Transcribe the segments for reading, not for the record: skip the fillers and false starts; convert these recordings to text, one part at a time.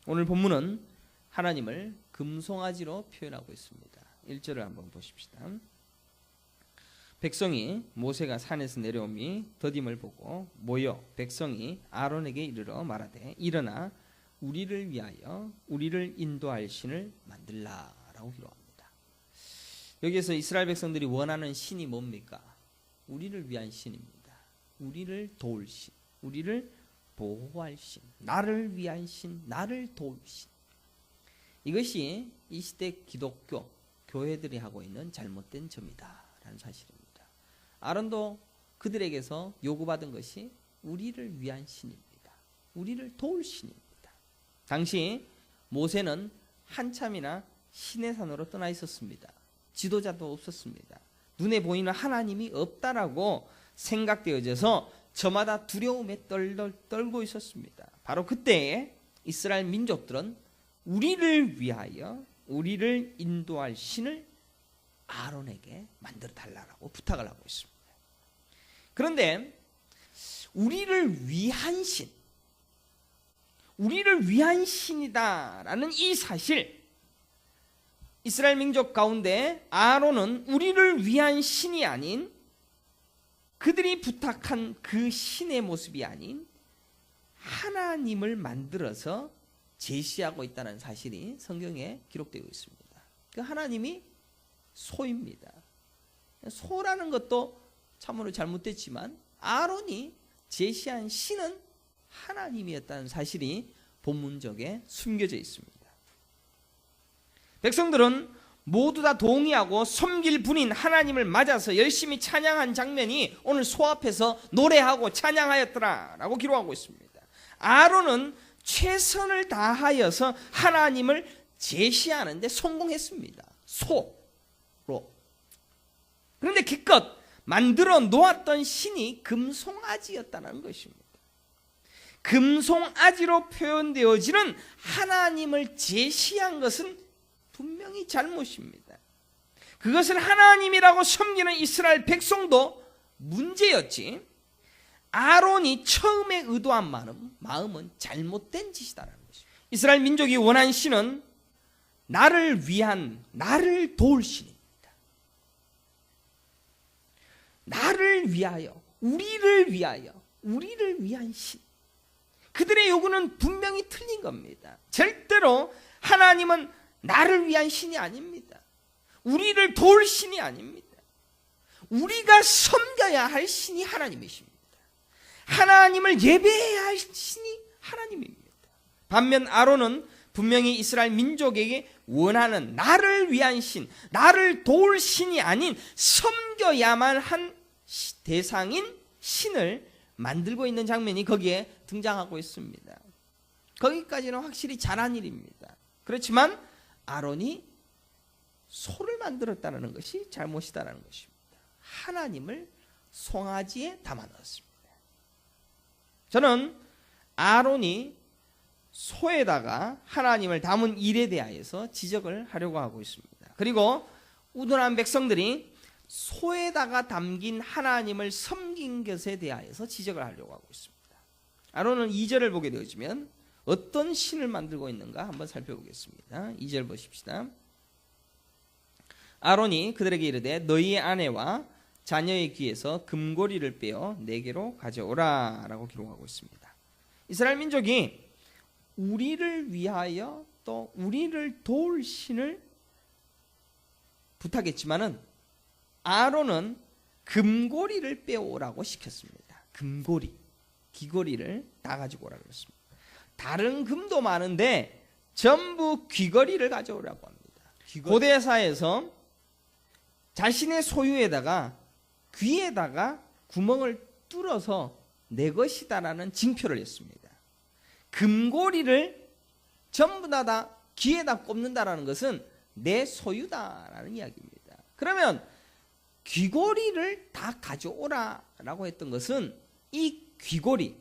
오늘 본문은 하나님을 금송아지로 표현하고 있습니다. 1절을 한번 보십시다. 백성이 모세가 산에서 내려오미 더딤을 보고 모여 백성이 아론에게 이르러 말하되 일어나 우리를 위하여 우리를 인도할 신을 만들라라고 기록합니다. 여기에서 이스라엘 백성들이 원하는 신이 뭡니까? 우리를 위한 신입니다. 우리를 도울 신, 우리를 보호할 신, 나를 위한 신, 나를 도울 신. 이것이 이 시대 기독교 교회들이 하고 있는 잘못된 점이다라는 사실입니다. 아론도 그들에게서 요구받은 것이 우리를 위한 신입니다. 우리를 도울 신입니다. 당시 모세는 한참이나 시내산으로 떠나 있었습니다. 지도자도 없었습니다. 눈에 보이는 하나님이 없다라고 생각되어져서 저마다 두려움에 떨고 있었습니다. 바로 그때에 이스라엘 민족들은 우리를 위하여 우리를 인도할 신을 아론에게 만들어 달라고 부탁을 하고 있습니다. 그런데 우리를 위한 신, 우리를 위한 신이다라는 이 사실, 이스라엘 민족 가운데 아론은 우리를 위한 신이 아닌, 그들이 부탁한 그 신의 모습이 아닌 하나님을 만들어서 제시하고 있다는 사실이 성경에 기록되어 있습니다. 그 하나님이 소입니다. 소라는 것도 참으로 잘못됐지만 아론이 제시한 신은 하나님이었다는 사실이 본문적에 숨겨져 있습니다. 백성들은 모두 다 동의하고 섬길 분인 하나님을 맞아서 열심히 찬양한 장면이 오늘 소 앞에서 노래하고 찬양하였더라라고 기록하고 있습니다. 아론은 최선을 다하여서 하나님을 제시하는 데 성공했습니다. 소로. 그런데 기껏 만들어 놓았던 신이 금송아지였다는 것입니다. 금송아지로 표현되어지는 하나님을 제시한 것은 분명히 잘못입니다. 그것을 하나님이라고 섬기는 이스라엘 백성도 문제였지, 아론이 처음에 의도한 마음은 잘못된 짓이다라는 것입니다. 이스라엘 민족이 원한 신은 나를 위한, 나를 도울 신입니다. 나를 위하여, 우리를 위하여, 우리를 위한 신. 그들의 요구는 분명히 틀린 겁니다. 절대로 하나님은 나를 위한 신이 아닙니다. 우리를 도울 신이 아닙니다. 우리가 섬겨야 할 신이 하나님이십니다. 하나님을 예배해야 할 신이 하나님입니다. 반면 아론은 분명히 이스라엘 민족에게 원하는 나를 위한 신, 나를 도울 신이 아닌 섬겨야만 한 대상인 신을 만들고 있는 장면이 거기에 등장하고 있습니다. 거기까지는 확실히 잘한 일입니다. 그렇지만 아론이 소를 만들었다는 것이 잘못이다라는 것입니다. 하나님을 송아지에 담아 넣었습니다. 저는 아론이 소에다가 하나님을 담은 일에 대하여서 지적을 하려고 하고 있습니다. 그리고 우둔한 백성들이 소에다가 담긴 하나님을 섬긴 것에 대하여서 지적을 하려고 하고 있습니다. 아론은 2절을 보게 되어지면 어떤 신을 만들고 있는가 한번 살펴보겠습니다. 2절 보십시다. 아론이 그들에게 이르되 너희의 아내와 자녀의 귀에서 금고리를 빼어 내게로 가져오라 라고 기록하고 있습니다. 이스라엘 민족이 우리를 위하여 또 우리를 도울 신을 부탁했지만은 아론은 금고리를 빼오라고 시켰습니다. 금고리, 귀고리를 다 가지고 오라고 했습니다. 다른 금도 많은데 전부 귀걸이를 가져오라고 합니다. 고대사에서 자신의 소유에다가 귀에다가 구멍을 뚫어서 내 것이다라는 징표를 했습니다. 금고리를 전부 다 귀에다 꼽는다라는 것은 내 소유다라는 이야기입니다. 그러면 귀고리를 다 가져오라라고 했던 것은 이 귀고리,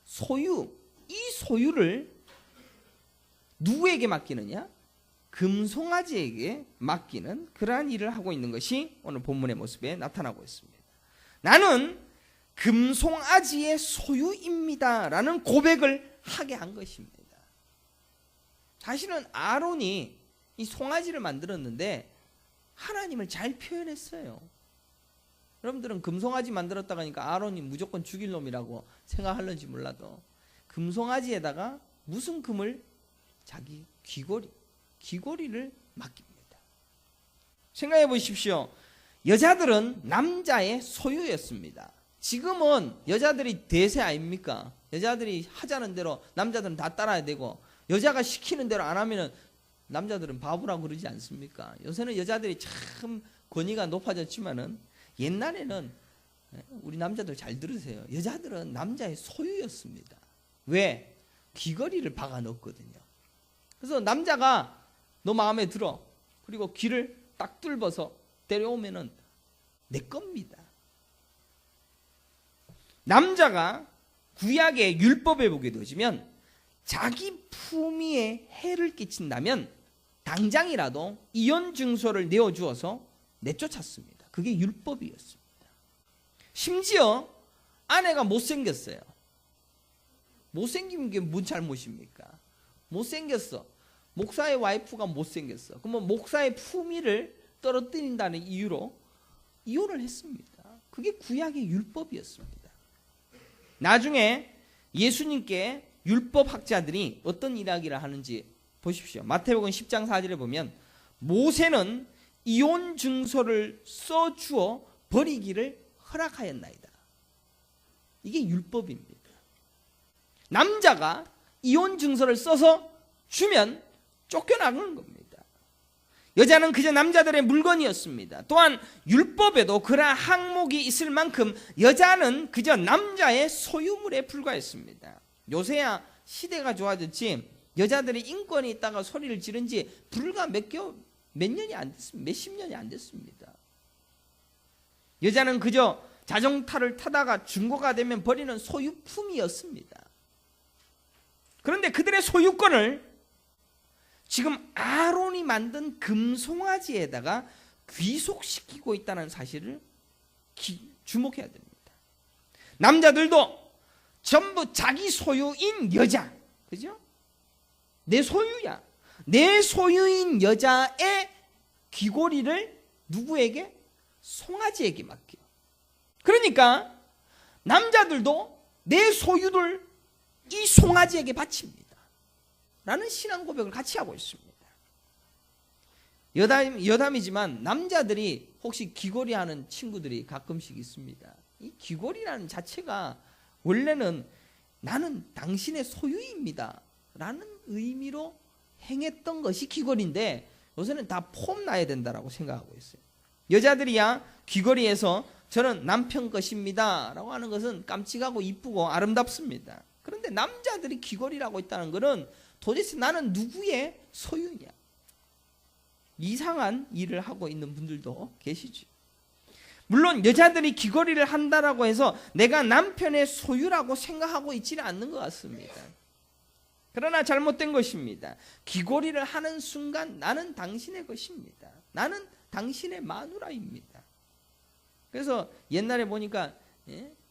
소유, 이 소유를 누구에게 맡기느냐? 금송아지에게 맡기는 그러한 일을 하고 있는 것이 오늘 본문의 모습에 나타나고 있습니다. 나는 금송아지의 소유입니다 라는 고백을 하게 한 것입니다. 사실은 아론이 이 송아지를 만들었는데 하나님을 잘 표현했어요. 여러분들은 금송아지 만들었다가 하니까 아론이 무조건 죽일 놈이라고 생각할런지 몰라도 금송아지에다가 무슨 금을? 자기 귀걸이를 맡깁니다. 생각해 보십시오. 여자들은 남자의 소유였습니다. 지금은 여자들이 대세 아닙니까? 여자들이 하자는 대로 남자들은 다 따라야 되고 여자가 시키는 대로 안 하면은 남자들은 바보라고 그러지 않습니까? 요새는 여자들이 참 권위가 높아졌지만은 옛날에는, 우리 남자들 잘 들으세요. 여자들은 남자의 소유였습니다. 왜? 귀걸이를 박아 넣었거든요. 그래서 남자가 너 마음에 들어. 그리고 귀를 딱 뚫어서 데려오면은 내 겁니다. 남자가 구약의 율법에 보게 되어지면 자기 품위에 해를 끼친다면 당장이라도 이혼 증서를 내어주어서 내쫓았습니다. 그게 율법이었습니다. 심지어 아내가 못생겼어요. 못생긴 게 뭔 잘못입니까? 못생겼어. 목사의 와이프가 못생겼어. 그러면 목사의 품위를 떨어뜨린다는 이유로 이혼을 했습니다. 그게 구약의 율법이었습니다. 나중에 예수님께 율법학자들이 어떤 이야기를 하는지 보십시오. 마태복음 10장 4절에 보면 모세는 이혼 증서를 써주어 버리기를 허락하였나이다. 이게 율법입니다. 남자가 이혼 증서를 써서 주면 쫓겨나는 겁니다. 여자는 그저 남자들의 물건이었습니다. 또한 율법에도 그러한 항목이 있을 만큼 여자는 그저 남자의 소유물에 불과했습니다. 요새야 시대가 좋아졌지 여자들이 인권이 있다가 소리를 지른 지 불과 몇 년이 안 됐습니다. 몇십 년이 안 됐습니다. 여자는 그저 자전거를 타다가 중고가 되면 버리는 소유품이었습니다. 그런데 그들의 소유권을 지금 아론이 만든 금송아지에다가 귀속시키고 있다는 사실을 주목해야 됩니다. 남자들도 전부 자기 소유인 여자, 그죠? 내 소유야. 내 소유인 여자의 귀걸이를 누구에게? 송아지에게 맡겨. 그러니까 남자들도 내 소유를 이 송아지에게 바칩니다. 라는 신앙 고백을 같이 하고 있습니다. 여담이지만 남자들이 혹시 귀걸이 하는 친구들이 가끔씩 있습니다. 이 귀걸이라는 자체가 원래는 나는 당신의 소유입니다 라는 의미로 행했던 것이 귀걸이인데 요새는 다 폼나야 된다라고 생각하고 있어요. 여자들이야 귀걸이에서 저는 남편 것입니다 라고 하는 것은 깜찍하고 이쁘고 아름답습니다. 그런데 남자들이 귀걸이라고 있다는 것은 도대체 나는 누구의 소유냐? 이상한 일을 하고 있는 분들도 계시죠. 물론 여자들이 귀걸이를 한다라고 해서 내가 남편의 소유라고 생각하고 있지는 않는 것 같습니다. 그러나 잘못된 것입니다. 귀걸이를 하는 순간 나는 당신의 것입니다. 나는 당신의 마누라입니다. 그래서 옛날에 보니까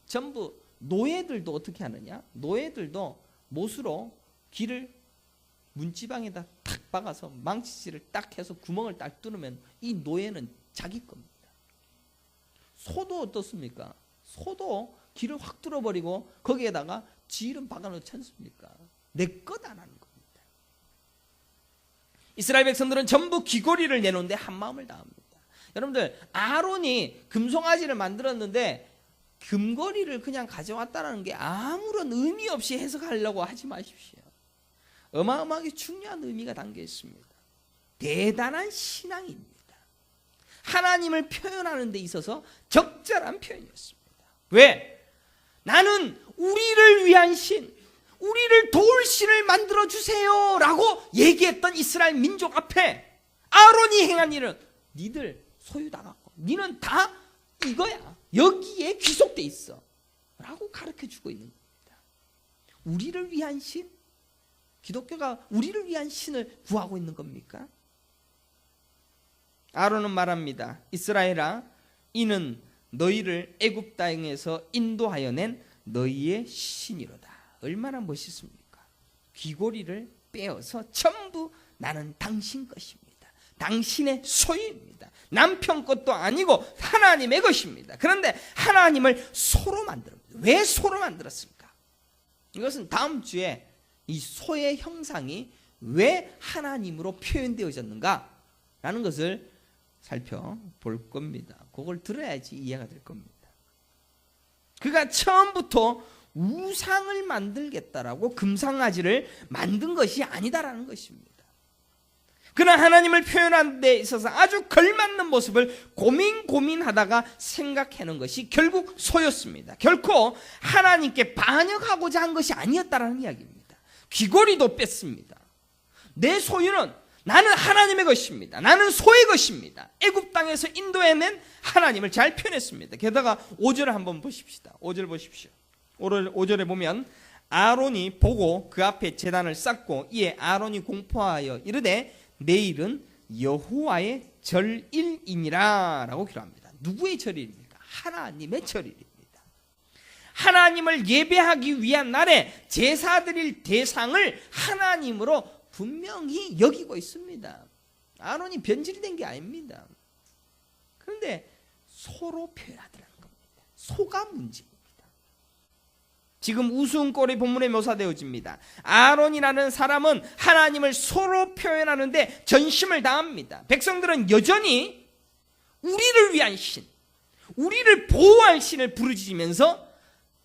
전부 노예들도 어떻게 하느냐? 노예들도 못으로 귀를 문지방에다 탁 박아서 망치질을 딱 해서 구멍을 딱 뚫으면 이 노예는 자기 겁니다. 소도 어떻습니까? 소도 귀를 확 뚫어버리고 거기에다가 지 이름 박아놓지 않습니까? 내 것 안 하는 겁니다. 이스라엘 백성들은 전부 귀걸이를 내놓는데 한마음을 다합니다. 여러분들 아론이 금송아지를 만들었는데 금고리를 그냥 가져왔다는 게 아무런 의미 없이 해석하려고 하지 마십시오. 어마어마하게 중요한 의미가 담겨 있습니다. 대단한 신앙입니다. 하나님을 표현하는 데 있어서 적절한 표현이었습니다. 왜? 나는 우리를 위한 신, 우리를 도울 신을 만들어주세요 라고 얘기했던 이스라엘 민족 앞에 아론이 행한 일은 니들 소유 다 갖고 니는 다 이거야. 여기에 귀속돼 있어 라고 가르쳐주고 있는 겁니다. 우리를 위한 신? 기독교가 우리를 위한 신을 구하고 있는 겁니까? 아론은 말합니다. 이스라엘아, 이는 너희를 애굽 땅에서 인도하여 낸 너희의 신이로다. 얼마나 멋있습니까? 귀걸이를 빼어서 전부 나는 당신 것입니다. 당신의 소유입니다. 남편 것도 아니고 하나님의 것입니다. 그런데 하나님을 소로 만들었습니다. 왜 소로 만들었습니까? 이것은 다음 주에 이 소의 형상이 왜 하나님으로 표현되어졌는가 라는 것을 살펴볼 겁니다. 그걸 들어야지 이해가 될 겁니다. 그가 처음부터 우상을 만들겠다라고 금상아지를 만든 것이 아니다라는 것입니다. 그러나 하나님을 표현하는 데 있어서 아주 걸맞는 모습을 고민하다가 생각하는 것이 결국 소였습니다. 결코 하나님께 반역하고자 한 것이 아니었다라는 이야기입니다. 귀고리도 뺐습니다. 내 소유는 나는 하나님의 것입니다. 나는 소의 것입니다. 애굽 땅에서 인도해낸 하나님을 잘 표현했습니다. 게다가 5절을 한번 보십시다. 5절 보십시오. 5절에 보면 아론이 보고 그 앞에 제단을 쌓고 이에 아론이 공포하여 이르되 내일은 여호와의 절일이니라 라고 기록합니다. 누구의 절일입니까? 하나님의 절일입니다. 하나님을 예배하기 위한 날에 제사 드릴 대상을 하나님으로 분명히 여기고 있습니다. 아론이 변질이 된 게 아닙니다. 그런데 소로 표현하더라는 겁니다. 소가 문제입니다. 지금 우스운꼴이 본문에 묘사되어집니다. 아론이라는 사람은 하나님을 소로 표현하는데 전심을 다합니다. 백성들은 여전히 우리를 위한 신, 우리를 보호할 신을 부르짖으면서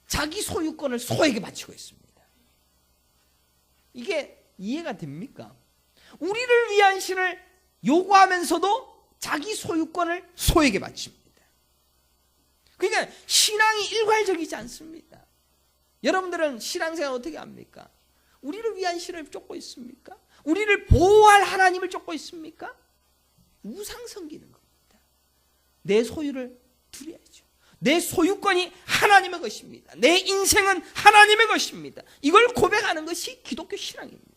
자기 소유권을 소에게 바치고 있습니다. 이게 이해가 됩니까? 우리를 위한 신을 요구하면서도 자기 소유권을 소에게 바칩니다. 그러니까 신앙이 일괄적이지 않습니다. 여러분들은 신앙생활 어떻게 합니까? 우리를 위한 신을 쫓고 있습니까? 우리를 보호할 하나님을 쫓고 있습니까? 우상 섬기는 겁니다. 내 소유를 드려야죠. 내 소유권이 하나님의 것입니다. 내 인생은 하나님의 것입니다. 이걸 고백하는 것이 기독교 신앙입니다.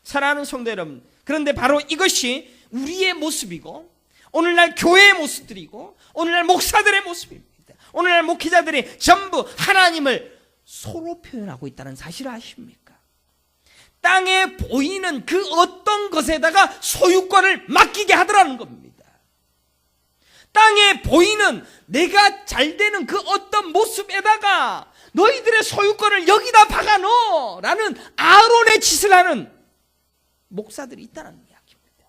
사랑하는 성도 여러분, 그런데 바로 이것이 우리의 모습이고 오늘날 교회의 모습들이고 오늘날 목사들의 모습입니다. 오늘날 목회자들이 전부 하나님을 소로 표현하고 있다는 사실을 아십니까? 땅에 보이는 그 어떤 것에다가 소유권을 맡기게 하더라는 겁니다. 땅에 보이는 내가 잘 되는 그 어떤 모습에다가 너희들의 소유권을 여기다 박아넣어 라는 아론의 짓을 하는 목사들이 있다는 이야기입니다.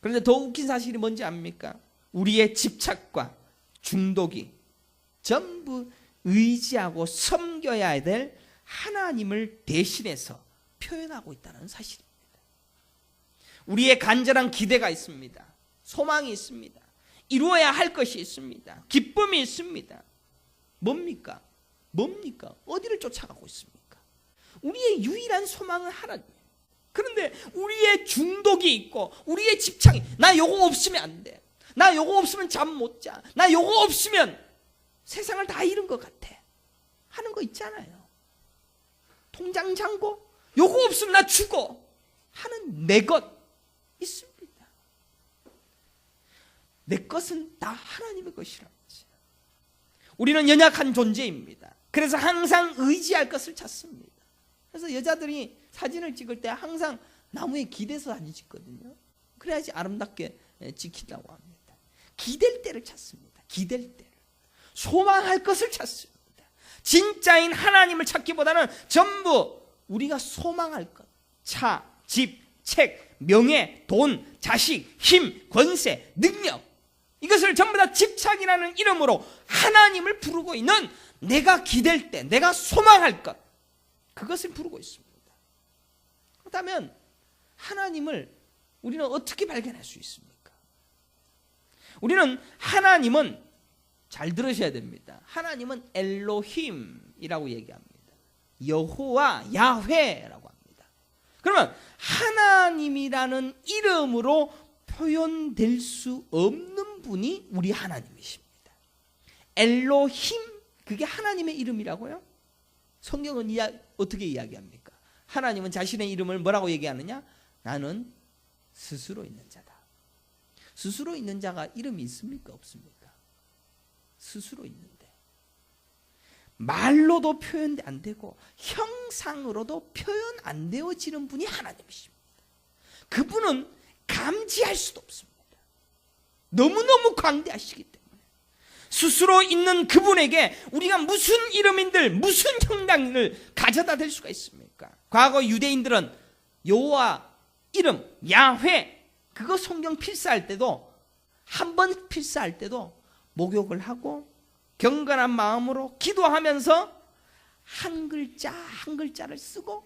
그런데 더 웃긴 사실이 뭔지 압니까? 우리의 집착과 중독이 전부 의지하고 섬겨야 될 하나님을 대신해서 표현하고 있다는 사실입니다. 우리의 간절한 기대가 있습니다. 소망이 있습니다. 이루어야 할 것이 있습니다. 기쁨이 있습니다. 뭡니까? 어디를 쫓아가고 있습니까? 우리의 유일한 소망은 하나님. 그런데 우리의 중독이 있고 우리의 집착이 나 요거 없으면 안 돼. 나 요거 없으면 잠 못 자. 나 요거 없으면 세상을 다 잃은 것 같아 하는 거 있잖아요. 통장 잔고 요거 없으면 나 죽어 하는 내 것 있습니다. 내 것은 다 하나님의 것이라고. 우리는 연약한 존재입니다. 그래서 항상 의지할 것을 찾습니다. 그래서 여자들이 사진을 찍을 때 항상 나무에 기대서 사진 찍거든요. 그래야지 아름답게 찍힌다고 합니다. 기댈 때를 찾습니다. 기댈 때를. 소망할 것을 찾습니다. 진짜인 하나님을 찾기보다는 전부 우리가 소망할 것, 차, 집, 책, 명예, 돈, 자식, 힘, 권세, 능력, 이것을 전부 다 집착이라는 이름으로 하나님을 부르고 있는 내가 기댈 때, 내가 소망할 것, 그것을 부르고 있습니다. 그렇다면 하나님을 우리는 어떻게 발견할 수 있습니까? 우리는 하나님은 잘 들으셔야 됩니다. 하나님은 엘로힘이라고 얘기합니다. 여호와, 야훼라고 합니다. 그러면 하나님이라는 이름으로 표현될 수 없는 분이 우리 하나님이십니다. 엘로힘, 그게 하나님의 이름이라고요? 성경은 어떻게 이야기합니까? 하나님은 자신의 이름을 뭐라고 얘기하느냐? 나는 스스로 있는 자다. 스스로 있는 자가 이름이 있습니까? 없습니까? 스스로 있는데 말로도 표현 안 되고 형상으로도 표현 안 되어지는 분이 하나님이십니다. 그분은 감지할 수도 없습니다. 너무너무 광대하시기 때문에 스스로 있는 그분에게 우리가 무슨 이름인들 무슨 형상을 가져다 댈 수가 있습니까? 과거 유대인들은 여호와 이름 야훼 그거 성경 필사할 때도 한 번 필사할 때도 목욕을 하고 경건한 마음으로 기도하면서 한 글자 한 글자를 쓰고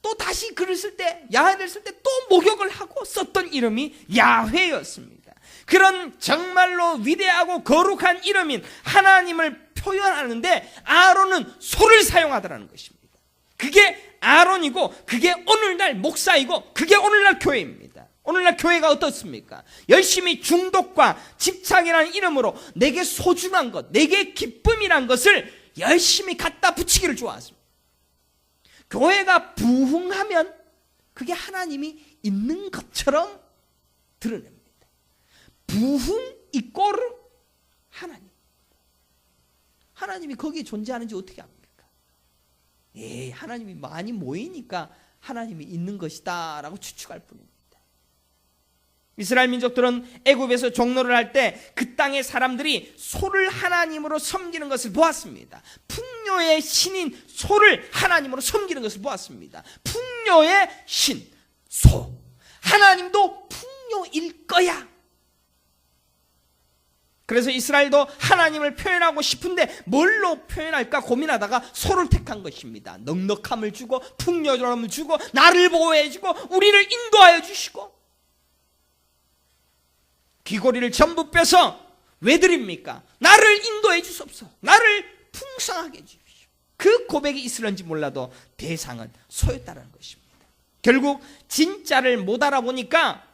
또 다시 글을 쓸 때 야훼를 쓸 때 또 목욕을 하고 썼던 이름이 야훼였습니다. 그런 정말로 위대하고 거룩한 이름인 하나님을 표현하는데 아론은 소를 사용하더라는 것입니다. 그게 아론이고 그게 오늘날 목사이고 그게 오늘날 교회입니다. 오늘날 교회가 어떻습니까? 열심히 중독과 집착이라는 이름으로 내게 소중한 것, 내게 기쁨이란 것을 열심히 갖다 붙이기를 좋아하십니다. 교회가 부흥하면 그게 하나님이 있는 것처럼 드러냅니다. 부흥 이꼬르 하나님. 하나님이 거기에 존재하는지 어떻게 압니까? 하나님이 많이 모이니까 하나님이 있는 것이다 라고 추측할 뿐입니다. 이스라엘 민족들은 애굽에서 종노를 할 때 그 땅의 사람들이 소를 하나님으로 섬기는 것을 보았습니다. 풍요의 신인 소를 하나님으로 섬기는 것을 보았습니다. 풍요의 신, 소. 하나님도 풍요일 거야. 그래서 이스라엘도 하나님을 표현하고 싶은데 뭘로 표현할까 고민하다가 소를 택한 것입니다. 넉넉함을 주고 풍요로움을 주고 나를 보호해 주고 우리를 인도하여 주시고 귀고리를 전부 빼서 왜 드립니까? 나를 인도해 주옵소서. 나를 풍성하게 해주십시오. 그 고백이 있을런지 몰라도 대상은 소였다는 것입니다. 결국 진짜를 못 알아보니까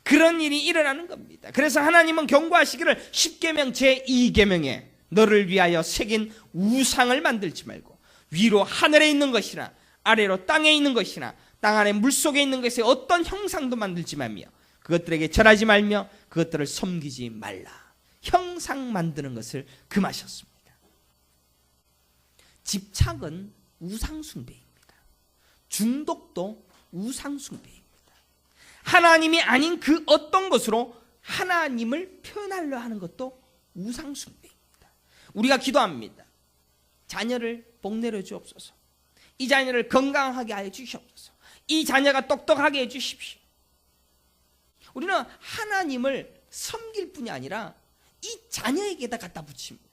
그런 일이 일어나는 겁니다. 그래서 하나님은 경고하시기를 10계명 제2계명에 너를 위하여 새긴 우상을 만들지 말고 위로 하늘에 있는 것이나 아래로 땅에 있는 것이나 땅 안에 물속에 있는 것에 어떤 형상도 만들지 말며 그것들에게 절하지 말며 그것들을 섬기지 말라. 형상 만드는 것을 금하셨습니다. 집착은 우상숭배입니다. 중독도 우상숭배입니다. 하나님이 아닌 그 어떤 것으로 하나님을 표현하려 하는 것도 우상숭배입니다. 우리가 기도합니다. 자녀를 복내려 주옵소서. 이 자녀를 건강하게 하여 주시옵소서. 이 자녀가 똑똑하게 해 주십시오. 우리는 하나님을 섬길 뿐이 아니라 이 자녀에게다 갖다 붙입니다.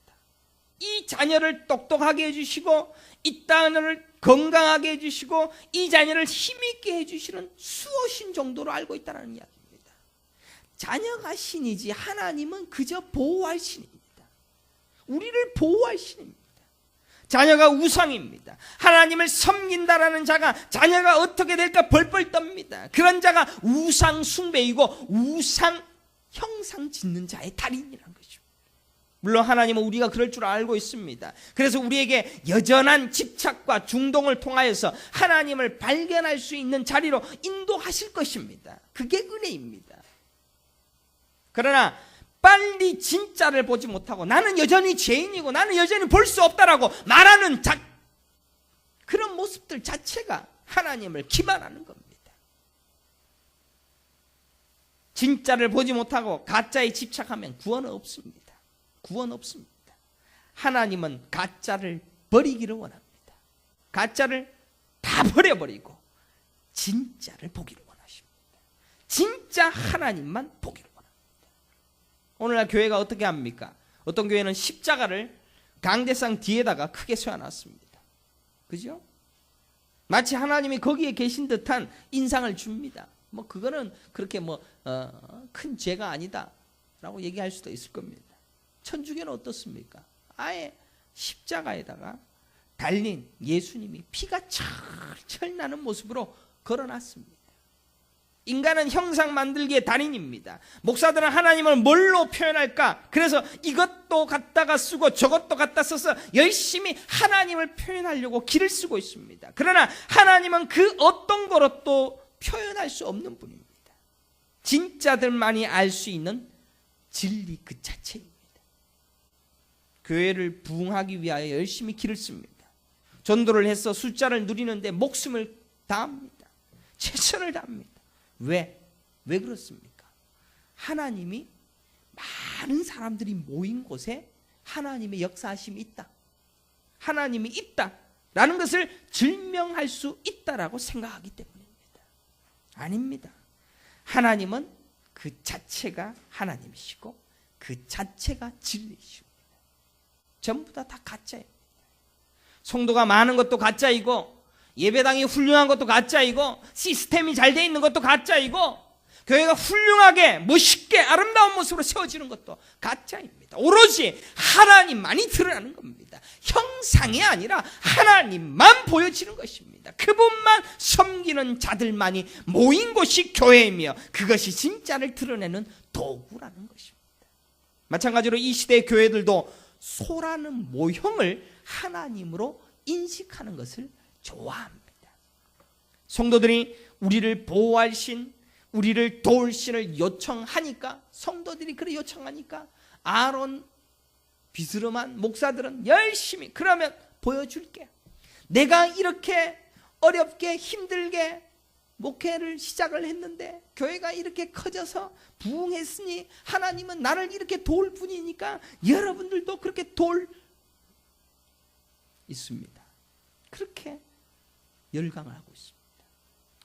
이 자녀를 똑똑하게 해주시고 이 자녀를 건강하게 해주시고 이 자녀를 힘있게 해주시는 수호신 정도로 알고 있다는 이야기입니다. 자녀가 신이지 하나님은 그저 보호할 신입니다. 우리를 보호할 신입니다. 자녀가 우상입니다. 하나님을 섬긴다라는 자가 자녀가 어떻게 될까 벌벌 떱니다. 그런 자가 우상 숭배이고 우상 형상 짓는 자의 달인이라는 것입니다. 물론 하나님은 우리가 그럴 줄 알고 있습니다. 그래서 우리에게 여전한 집착과 중동을 통하여서 하나님을 발견할 수 있는 자리로 인도하실 것입니다. 그게 은혜입니다. 그러나 빨리 진짜를 보지 못하고 나는 여전히 죄인이고 나는 여전히 볼 수 없다라고 말하는 그런 모습들 자체가 하나님을 기만하는 겁니다. 진짜를 보지 못하고 가짜에 집착하면 구원 없습니다. 구원 없습니다. 하나님은 가짜를 버리기를 원합니다. 가짜를 다 버려버리고 진짜를 보기를 원하십니다. 진짜 하나님만 보기를 원합니다. 오늘날 교회가 어떻게 합니까? 어떤 교회는 십자가를 강대상 뒤에다가 크게 세워놨습니다. 그죠? 마치 하나님이 거기에 계신 듯한 인상을 줍니다. 뭐 그거는 그렇게 큰 죄가 아니다라고 얘기할 수도 있을 겁니다. 천주교는 어떻습니까? 아예 십자가에다가 달린 예수님이 피가 철철 나는 모습으로 걸어놨습니다. 인간은 형상 만들기의 달인입니다. 목사들은 하나님을 뭘로 표현할까? 그래서 이것도 갖다가 쓰고 저것도 갖다 써서 열심히 하나님을 표현하려고 길을 쓰고 있습니다. 그러나 하나님은 그 어떤 거로 또 표현할 수 없는 분입니다. 진짜들만이 알 수 있는 진리 그 자체입니다. 교회를 부흥하기 위하여 열심히 길을 씁니다. 전도를 해서 숫자를 누리는데 목숨을 다합니다. 최선을 다합니다. 왜 그렇습니까? 하나님이 많은 사람들이 모인 곳에 하나님의 역사하심이 있다. 하나님이 있다라는 것을 증명할 수 있다라고 생각하기 때문입니다. 아닙니다. 하나님은 그 자체가 하나님이시고 그 자체가 진리이십니다. 전부 다 가짜입니다. 성도가 많은 것도 가짜이고 예배당이 훌륭한 것도 가짜이고 시스템이 잘 돼 있는 것도 가짜이고 교회가 훌륭하게 멋있게 아름다운 모습으로 세워지는 것도 가짜입니다. 오로지 하나님만이 드러나는 겁니다. 형상이 아니라 하나님만 보여지는 것입니다. 그분만 섬기는 자들만이 모인 곳이 교회이며 그것이 진짜를 드러내는 도구라는 것입니다. 마찬가지로 이 시대의 교회들도 소라는 모형을 하나님으로 인식하는 것을 좋아합니다. 성도들이 우리를 보호할 신, 우리를 도울 신을 요청하니까, 성도들이 그래 요청하니까 아론 비스름한 목사들은 열심히 그러면 보여줄게. 내가 이렇게 어렵게 힘들게 목회를 시작을 했는데 교회가 이렇게 커져서 부흥했으니 하나님은 나를 이렇게 도울 분이니까 여러분들도 그렇게 도울 있습니다. 그렇게 열광을 하고 있습니다.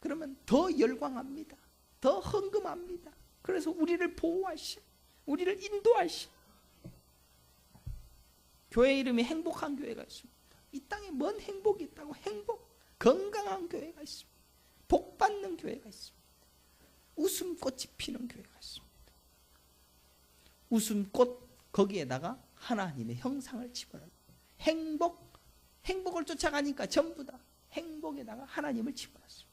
그러면 더 열광합니다. 더 헌금합니다. 그래서 우리를 보호하신, 우리를 인도하신 교회 이름이 행복한 교회가 있습니다. 이 땅에 뭔 행복이 있다고? 행복, 건강한 교회가 있습니다. 복 받는 교회가 있습니다. 웃음꽃이 피는 교회가 있습니다. 웃음꽃 거기에다가 하나님의 형상을 집어넣는 행복을 쫓아가니까 전부 다 행복에다가 하나님을 집어넣습니다.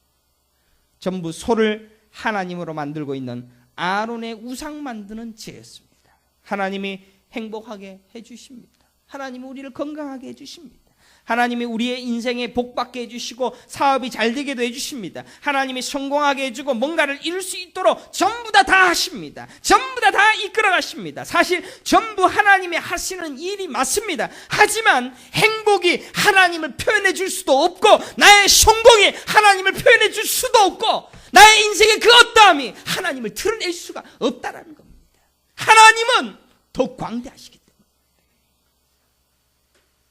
전부 소를 하나님으로 만들고 있는 아론의 우상 만드는 죄였습니다. 하나님이 행복하게 해주십니다. 하나님이 우리를 건강하게 해주십니다. 하나님이 우리의 인생에 복받게 해주시고 사업이 잘 되게도 해주십니다. 하나님이 성공하게 해주고 뭔가를 이룰 수 있도록 전부 다 하십니다. 전부 다 이끌어 가십니다. 사실 전부 하나님이 하시는 일이 맞습니다. 하지만 행복이 하나님을 표현해 줄 수도 없고 나의 성공이 하나님을 표현해 줄 수도 없고 나의 인생의 그 어떠함이 하나님을 드러낼 수가 없다라는 겁니다. 하나님은 더 광대하시기 때문에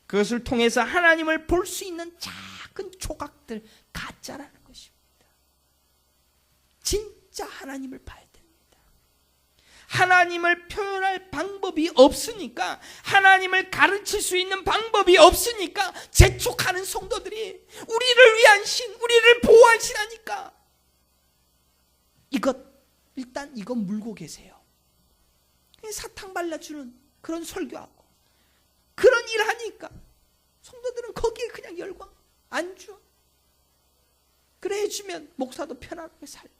그것을 통해서 하나님을 볼 수 있는 작은 조각들 가짜라는 것입니다. 진짜 하나님을 봐야 됩니다. 하나님을 표현할 방법이 없으니까, 하나님을 가르칠 수 있는 방법이 없으니까 재촉하는 성도들이 우리를 위한 신, 우리를 보호할 신 하니까 일단 이거 물고 계세요. 사탕 발라주는 그런 설교하고 그런 일 하니까 성도들은 거기에 그냥 열광 안 줘. 그래 해주면 목사도 편안하게 살고.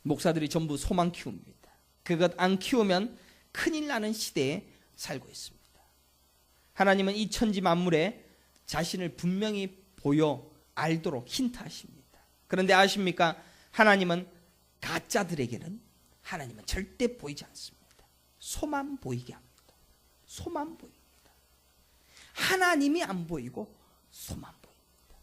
목사들이 전부 소만 키웁니다. 그것 안 키우면 큰일 나는 시대에 살고 있습니다. 하나님은 이 천지 만물에 자신을 분명히 보여 알도록 힌트하십니다. 그런데 아십니까? 하나님은 가짜들에게는 하나님은 절대 보이지 않습니다. 소만 보이게 합니다. 소만 보입니다. 하나님이 안 보이고 소만 보입니다.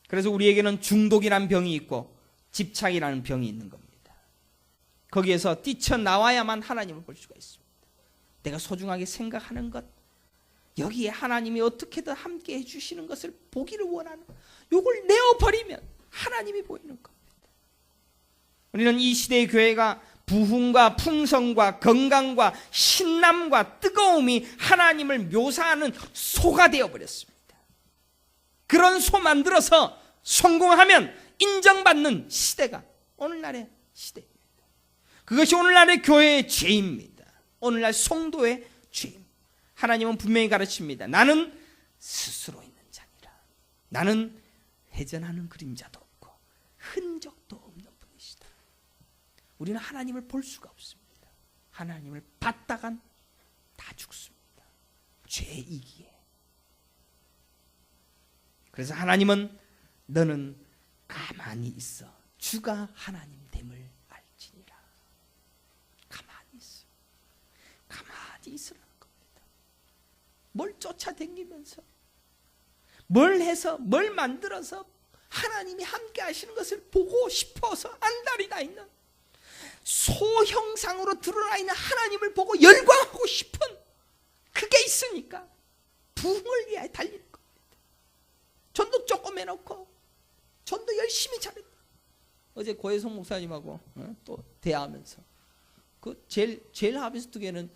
그래서 우리에게는 중독이라는 병이 있고 집착이라는 병이 있는 겁니다. 거기에서 뛰쳐나와야만 하나님을 볼 수가 있습니다. 내가 소중하게 생각하는 것, 여기에 하나님이 어떻게든 함께 해주시는 것을 보기를 원하는 것, 이걸 내어버리면 하나님이 보이는 겁니다. 우리는 이 시대의 교회가 부흥과 풍성과 건강과 신남과 뜨거움이 하나님을 묘사하는 소가 되어버렸습니다. 그런 소 만들어서 성공하면 인정받는 시대가 오늘날의 시대입니다. 그것이 오늘날의 교회의 죄입니다. 오늘날 성도의 죄입니다. 하나님은 분명히 가르칩니다. 나는 스스로 있는 자니라. 나는 회전하는 그림자도 없고 흔적도 없는 분이시다. 우리는 하나님을 볼 수가 없습니다. 하나님을 봤다간 다 죽습니다. 죄이기에. 그래서 하나님은 너는 가만히 있어 주가 하나님 됨을 알지니라. 가만히 있어. 가만히 있으라는 겁니다. 뭘 쫓아다니면서, 뭘 해서, 뭘 만들어서 하나님이 함께 하시는 것을 보고 싶어서 안달이 나 있는, 소형상으로 드러나 있는 하나님을 보고 열광하고 싶은 그게 있으니까 부흥을 위하여 달리는 겁니다. 전도 조금 해놓고 전도 열심히 잘했다. 어제 고혜성 목사님하고 또 대화하면서 그 제일 하비스트교회는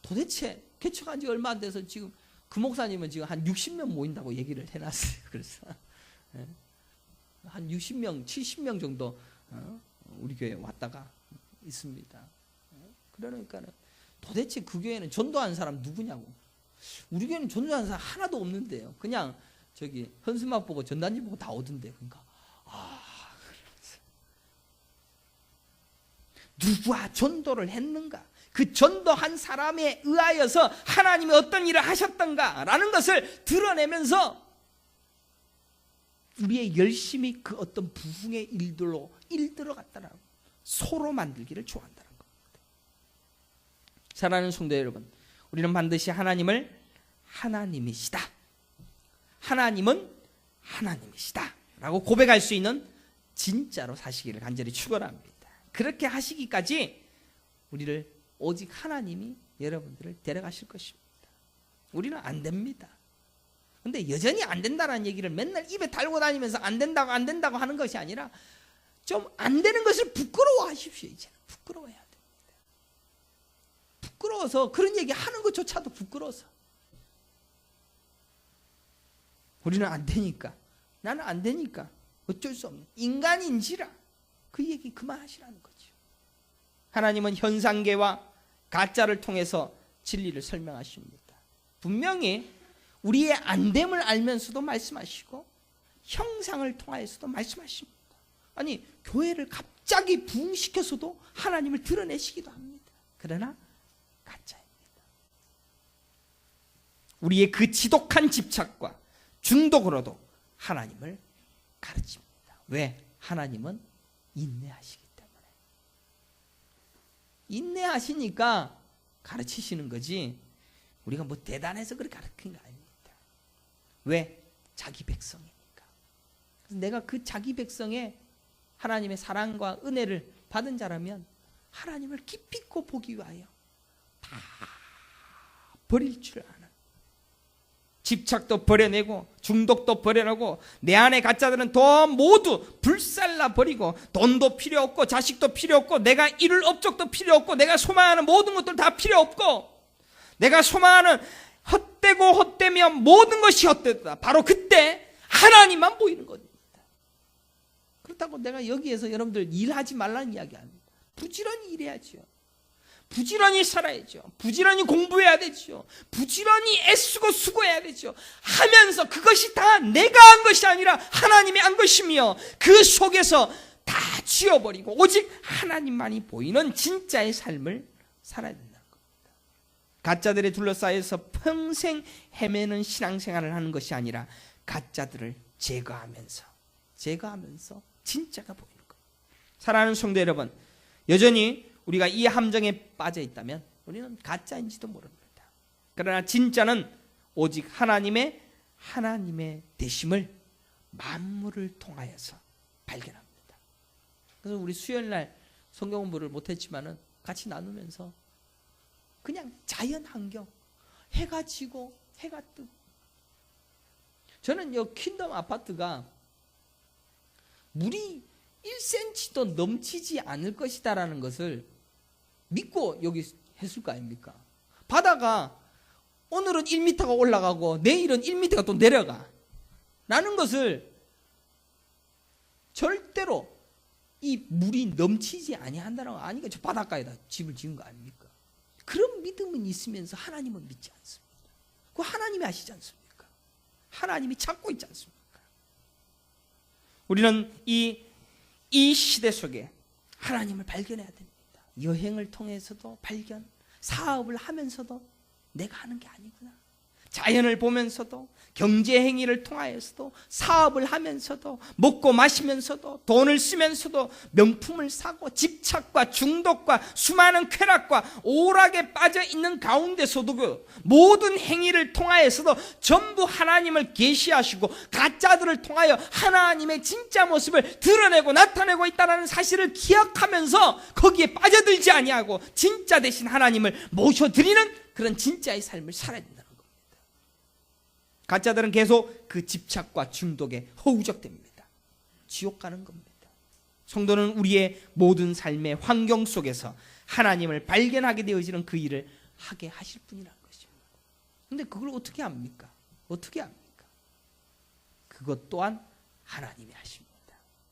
도대체 개척한 지 얼마 안 돼서 지금 그 목사님은 지금 한 60명 모인다고 얘기를 해놨어요. 그래서 한 60명, 70명 정도 우리 교회에 왔다가 있습니다. 그러니까는 도대체 그 교회는 전도하는 사람 누구냐고. 우리 교회는 전도하는 사람 하나도 없는데요. 그냥 저기 현수막 보고 전단지 보고 다 오던데. 그러니까 누가 전도를 했는가? 그 전도한 사람에 의하여서 하나님이 어떤 일을 하셨던가라는 것을 드러내면서 우리의 열심히 그 어떤 부흥의 일들로 일들어갔다라고 소로 만들기를 좋아한다는 겁니다. 사랑하는 성도 여러분, 우리는 반드시 하나님을 하나님이시다, 하나님은 하나님이시다 라고 고백할 수 있는 진짜로 사시기를 간절히 축원합니다. 그렇게 하시기까지 우리를 오직 하나님이 여러분들을 데려가실 것입니다. 우리는 안 됩니다. 근데 여전히 안 된다는 얘기를 맨날 입에 달고 다니면서 안 된다고 하는 것이 아니라 좀 안 되는 것을 부끄러워하십시오. 이제는 부끄러워해야 됩니다. 부끄러워서 그런 얘기 하는 것조차도 부끄러워서 우리는 안 되니까, 나는 안 되니까 어쩔 수 없는 인간인지라 그 얘기 그만하시라는 거죠. 하나님은 현상계와 가짜를 통해서 진리를 설명하십니다. 분명히 우리의 안됨을 알면서도 말씀하시고 형상을 통하여서도 말씀하십니다. 아니, 교회를 갑자기 부흥시켜서도 하나님을 드러내시기도 합니다. 그러나 가짜입니다. 우리의 그 지독한 집착과 중독으로도 하나님을 가르칩니다. 왜? 하나님은 인내하시기 때문에. 인내하시니까 가르치시는 거지 우리가 뭐 대단해서 그렇게 가르치는 거 아닙니다. 왜? 자기 백성이니까. 그래서 내가 그 자기 백성의 하나님의 사랑과 은혜를 받은 자라면 하나님을 깊이 있고 보기 위하여 다 버릴 줄 아는, 집착도 버려내고 중독도 버려내고 내 안에 가짜들은 더 모두 불살라 버리고 돈도 필요 없고 자식도 필요 없고 내가 이룰 업적도 필요 없고 내가 소망하는 모든 것들 다 필요 없고 내가 소망하는 헛되고 헛되며 모든 것이 헛되다. 바로 그때 하나님만 보이는 겁니다. 그렇다고 내가 여기에서 여러분들 일하지 말라는 이야기 아닙니다. 부지런히 일해야죠. 부지런히 살아야죠. 부지런히 공부해야 되죠. 부지런히 애쓰고 수고해야 되죠. 하면서 그것이 다 내가 한 것이 아니라 하나님이 한 것이며 그 속에서 다 지워버리고 오직 하나님만이 보이는 진짜의 삶을 살아야 된다는 겁니다. 가짜들에 둘러싸여서 평생 헤매는 신앙생활을 하는 것이 아니라 가짜들을 제거하면서 진짜가 보이는 겁니다. 사랑하는 성도 여러분, 여전히 우리가 이 함정에 빠져 있다면 우리는 가짜인지도 모릅니다. 그러나 진짜는 오직 하나님의 되심을 만물을 통하여서 발견합니다. 그래서 우리 수요일날 성경 공부를 못했지만은 같이 나누면서 그냥 자연 환경, 해가 지고 해가 뜨고, 저는 이 퀸덤 아파트가 물이 1cm도 넘치지 않을 것이다라는 것을 믿고 여기 했을 거 아닙니까? 바다가 오늘은 1m가 올라가고 내일은 1m가 또 내려가 라는 것을 절대로 이 물이 넘치지 아니한다는 거 아니까 저 바닷가에다 집을 지은 거 아닙니까? 그런 믿음은 있으면서 하나님은 믿지 않습니다. 그거 하나님이 아시지 않습니까? 하나님이 찾고 있지 않습니까? 우리는 이 시대 속에 하나님을 발견해야 됩니다. 여행을 통해서도 발견, 사업을 하면서도 내가 하는 게 아니구나. 자연을 보면서도, 경제 행위를 통하여서도, 사업을 하면서도, 먹고 마시면서도, 돈을 쓰면서도, 명품을 사고, 집착과 중독과 수많은 쾌락과 오락에 빠져 있는 가운데서도 그 모든 행위를 통하여서도 전부 하나님을 계시하시고 가짜들을 통하여 하나님의 진짜 모습을 드러내고 나타내고 있다는 사실을 기억하면서 거기에 빠져들지 아니하고 진짜 대신 하나님을 모셔드리는 그런 진짜의 삶을 살아야 된다는 겁니다. 가짜들은 계속 그 집착과 중독에 허우적됩니다. 지옥 가는 겁니다. 성도는 우리의 모든 삶의 환경 속에서 하나님을 발견하게 되어지는 그 일을 하게 하실 분이라는 것입니다. 그런데 그걸 어떻게 합니까? 어떻게 합니까? 그것 또한 하나님이 하십니다.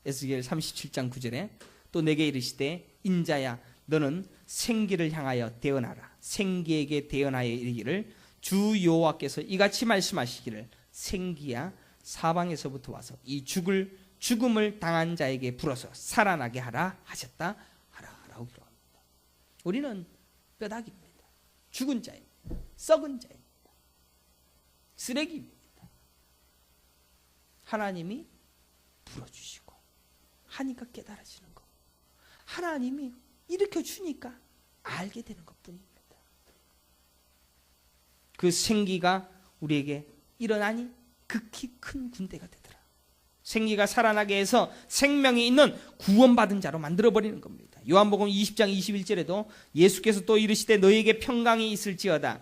에스겔 37장 9절에 또 내게 이르시되 인자야 너는 생기를 향하여 대언하라. 생기에게 대언하여 이르기를 주 여호와께서 이같이 말씀하시기를 생기야 사방에서부터 와서 이 죽음을 당한 자에게 불어서 살아나게 하라 하셨다 하라라고 기록합니다. 우리는 뼈다귀입니다. 죽은 자입니다. 썩은 자입니다. 쓰레기입니다. 하나님이 불어주시고 하니까 깨달아지는 거. 하나님이 일으켜주니까 알게 되는 것뿐입니다. 그 생기가 우리에게 일어나니 극히 큰 군대가 되더라. 생기가 살아나게 해서 생명이 있는 구원받은 자로 만들어버리는 겁니다. 요한복음 20장 21절에도 예수께서 또 이르시되 너희에게 평강이 있을지어다.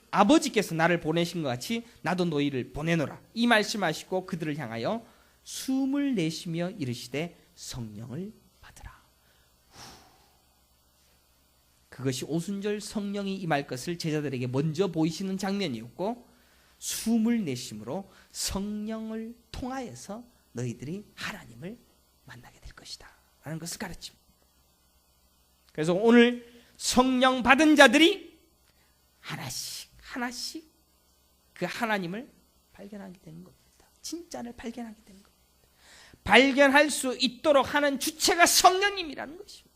아버지께서 나를 보내신 것 같이 나도 너희를 보내노라. 이 말씀하시고 그들을 향하여 숨을 내쉬며 이르시되 성령을 받으라. 그것이 오순절 성령이 임할 것을 제자들에게 먼저 보이시는 장면이었고 숨을 내쉬므로 성령을 통하여서 너희들이 하나님을 만나게 될 것이다 라는 것을 가르칩니다. 그래서 오늘 성령 받은 자들이 하나씩 그 하나님을 발견하게 되는 겁니다. 진짜를 발견하게 되는 겁니다. 발견할 수 있도록 하는 주체가 성령님이라는 것입니다.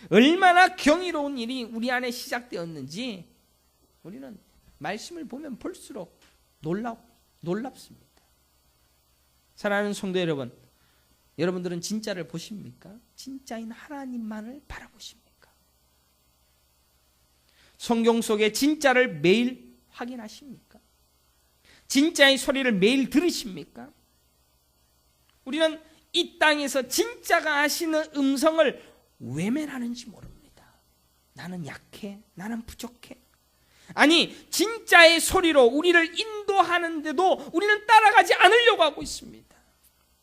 얼마나 경이로운 일이 우리 안에 시작되었는지 우리는 말씀을 보면 볼수록 놀랍습니다. 사랑하는 성도 여러분, 여러분들은 진짜를 보십니까? 진짜인 하나님만을 바라보십니까? 성경 속의 진짜를 매일 확인하십니까? 진짜의 소리를 매일 들으십니까? 우리는 이 땅에서 진짜가 하시는 음성을 외면하는지 모릅니다. 나는 약해, 나는 부족해. 아니, 진짜의 소리로 우리를 인도하는데도 우리는 따라가지 않으려고 하고 있습니다.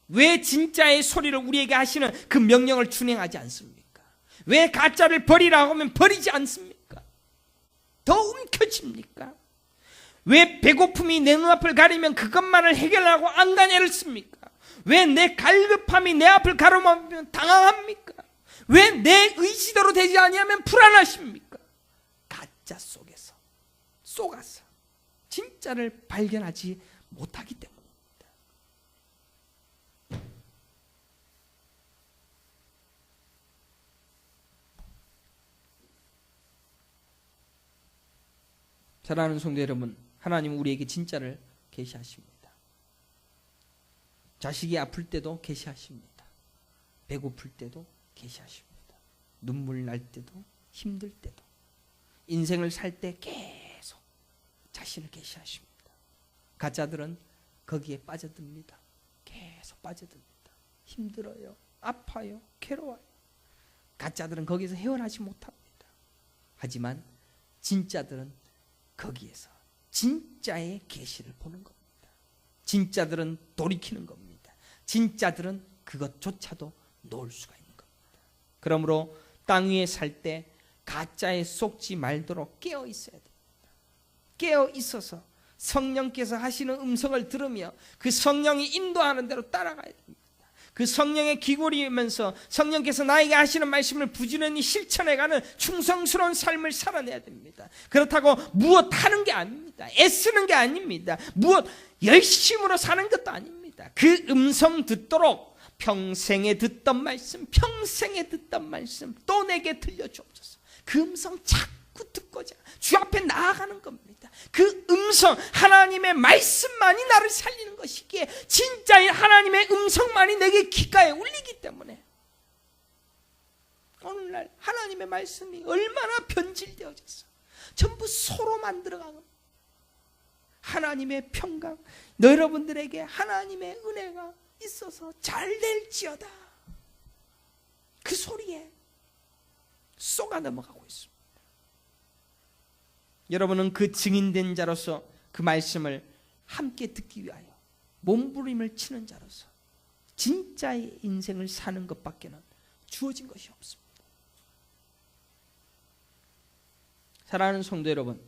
왜 진짜의 소리를 우리에게 하시는 그 명령을 준행하지 않습니까? 왜 가짜를 버리라고 하면 버리지 않습니까? 더 움켜집니까? 왜 배고픔이 내 눈앞을 가리면 그것만을 해결하고 안간힘을 씁니까? 왜 내 갈급함이 내 앞을 가로막으면 당황합니까? 왜 내 의지대로 되지 아니하면 불안하십니까? 가짜 속아서 진짜를 발견하지 못하기 때문입니다. 사랑하는 성도 여러분, 하나님은 우리에게 진짜를 계시하십니다. 자식이 아플 때도 계시하십니다. 배고플 때도 계시하십니다. 눈물 날 때도 힘들 때도 인생을 살 때 계속 자신을 계시하십니다. 가짜들은 거기에 빠져듭니다. 계속 빠져듭니다. 힘들어요. 아파요. 괴로워요. 가짜들은 거기서 헤어나지 못합니다. 하지만 진짜들은 거기에서 진짜의 계시를 보는 겁니다. 진짜들은 돌이키는 겁니다. 진짜들은 그것조차도 놓을 수가 있는 겁니다. 그러므로 땅 위에 살 때 가짜에 속지 말도록 깨어 있어야 됩니다. 깨어 있어서 성령께서 하시는 음성을 들으며 그 성령이 인도하는 대로 따라가야 됩니다. 그 성령의 귀걸이면서 성령께서 나에게 하시는 말씀을 부지런히 실천해가는 충성스러운 삶을 살아내야 됩니다. 그렇다고 무엇 하는 게 아닙니다. 애쓰는 게 아닙니다. 무엇 열심으로 사는 것도 아닙니다. 그 음성 듣도록 평생에 듣던 말씀 또 내게 들려주옵소서. 그 음성 자꾸 듣고자 주 앞에 나아가는 겁니다. 그 음성, 하나님의 말씀만이 나를 살리는 것이기에 진짜인 하나님의 음성만이 내게 귓가에 울리기 때문에 오늘날 하나님의 말씀이 얼마나 변질되어졌어. 전부 소로 만들어가는 하나님의 평강, 여러분들에게 하나님의 은혜가 있어서 잘 될지어다. 그 소리에 쏘가 넘어가고 있습니다. 여러분은 그 증인된 자로서 그 말씀을 함께 듣기 위하여 몸부림을 치는 자로서 진짜의 인생을 사는 것밖에는 주어진 것이 없습니다. 사랑하는 성도 여러분,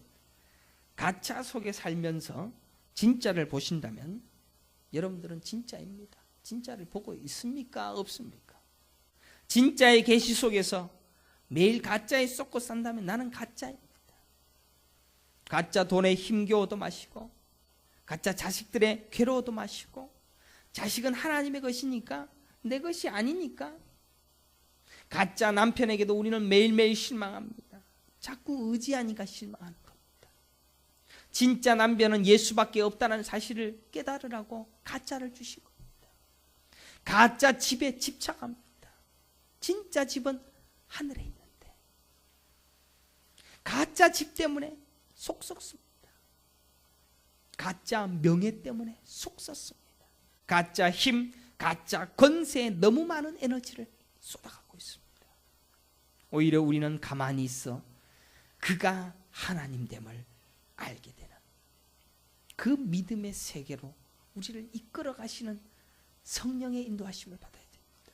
가짜 속에 살면서 진짜를 보신다면 여러분들은 진짜입니다. 진짜를 보고 있습니까? 없습니까? 진짜의 계시 속에서 매일 가짜에 쏟고 산다면 나는 가짜입니다. 가짜 돈에 힘겨워도 마시고, 가짜 자식들의 괴로워도 마시고, 자식은 하나님의 것이니까 내 것이 아니니까, 가짜 남편에게도 우리는 매일매일 실망합니다. 자꾸 의지하니까 실망하는 겁니다. 진짜 남편은 예수밖에 없다는 사실을 깨달으라고 가짜를 주신 겁니다. 가짜 집에 집착합니다. 진짜 집은 하늘에 있는데 가짜 집 때문에 속 썩습니다. 가짜 명예 때문에 속 썩습니다. 가짜 힘, 가짜 권세에 너무 많은 에너지를 쏟아가고 있습니다. 오히려 우리는 가만히 있어 그가 하나님됨을 알게 되는 그 믿음의 세계로 우리를 이끌어 가시는 성령의 인도하심을 받아야 됩니다.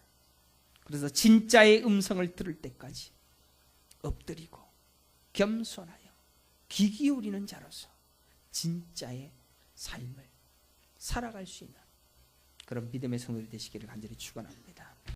그래서 진짜의 음성을 들을 때까지 엎드리고 겸손하여 귀 기울이는 자로서 진짜의 삶을 살아갈 수 있는 그런 믿음의 성도들이 되시기를 간절히 축원합니다.